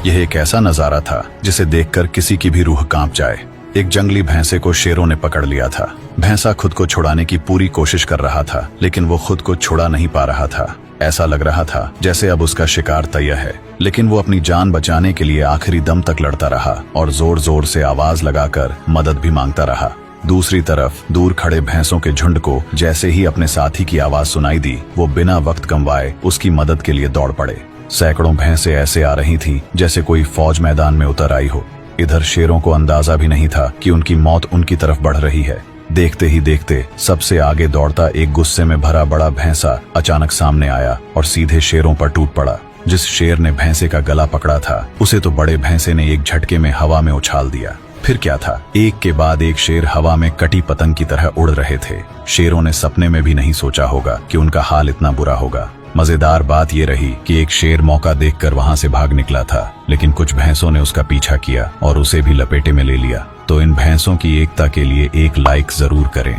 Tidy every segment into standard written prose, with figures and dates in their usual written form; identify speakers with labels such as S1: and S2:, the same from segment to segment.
S1: यह एक ऐसा नजारा था जिसे देखकर किसी की भी रूह कांप जाए। एक जंगली भैंसे को शेरों ने पकड़ लिया था। भैंसा खुद को छुड़ाने की पूरी कोशिश कर रहा था, लेकिन वो खुद को छुड़ा नहीं पा रहा था। ऐसा लग रहा था जैसे अब उसका शिकार तैयार है, लेकिन वो अपनी जान बचाने के लिए आखिरी दम तक लड़ता रहा और जोर जोर से आवाज लगाकर मदद भी मांगता रहा। दूसरी तरफ दूर खड़े भैंसों के झुंड को जैसे ही अपने साथी की आवाज सुनाई दी, वो बिना वक्त गंवाए उसकी मदद के लिए दौड़ पड़े। सैकड़ों भैंसे ऐसे आ रही थीं जैसे कोई फौज मैदान में उतर आई हो। इधर शेरों को अंदाजा भी नहीं था कि उनकी मौत उनकी तरफ बढ़ रही है। देखते ही देखते सबसे आगे दौड़ता एक गुस्से में भरा बड़ा भैंसा अचानक सामने आया और सीधे शेरों पर टूट पड़ा। जिस शेर ने भैंसे का गला पकड़ा था, उसे तो बड़े भैंसे ने एक झटके में हवा में उछाल दिया। फिर क्या था, एक के बाद एक शेर हवा में कटी पतंग की तरह उड़ रहे थे। शेरों ने सपने में भी नहीं सोचा होगा कि उनका हाल इतना बुरा होगा। मजेदार बात यह रही कि एक शेर मौका देखकर वहां से भाग निकला था, लेकिन कुछ भैंसों ने उसका पीछा किया और उसे भी लपेटे में ले लिया। तो इन भैंसों की एकता के लिए एक लाइक जरूर करें।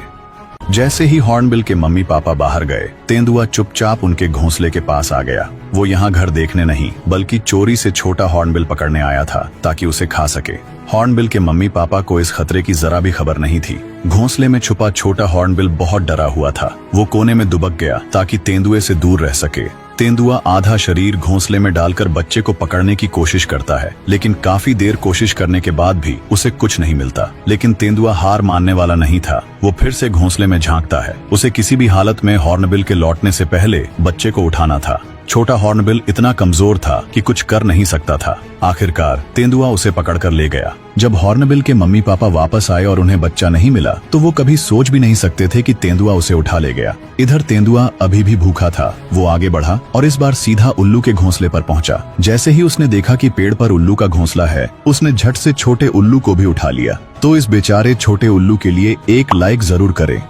S1: जैसे ही हॉर्नबिल के मम्मी पापा बाहर गए, तेंदुआ चुपचाप उनके घोंसले के पास आ गया। वो यहाँ घर देखने नहीं बल्कि चोरी से छोटा हॉर्नबिल पकड़ने आया था ताकि उसे खा सके। हॉर्नबिल के मम्मी पापा को इस खतरे की जरा भी खबर नहीं थी। घोंसले में छुपा छोटा हॉर्नबिल बहुत डरा हुआ था। वो कोने में दुबक गया ताकि तेंदुए से दूर रह सके। तेंदुआ आधा शरीर घोंसले में डालकर बच्चे को पकड़ने की कोशिश करता है, लेकिन काफी देर कोशिश करने के बाद भी उसे कुछ नहीं मिलता। लेकिन तेंदुआ हार मानने वाला नहीं था। वो फिर से घोंसले में झांकता है। उसे किसी भी हालत में हॉर्नबिल के लौटने से पहले बच्चे को उठाना था। छोटा हॉर्नबिल इतना कमजोर था कि कुछ कर नहीं सकता था। आखिरकार तेंदुआ उसे पकड़कर ले गया। जब हॉर्नबिल के मम्मी पापा वापस आए और उन्हें बच्चा नहीं मिला, तो वो कभी सोच भी नहीं सकते थे कि तेंदुआ उसे उठा ले गया। इधर तेंदुआ अभी भी भूखा था। वो आगे बढ़ा और इस बार सीधा उल्लू के घोंसले पर पहुंचा। जैसे ही उसने देखा कि पेड़ पर उल्लू का घोंसला है, उसने झट से छोटे उल्लू को भी उठा लिया। तो इस बेचारे छोटे उल्लू के लिए एक लाइक जरूर करें।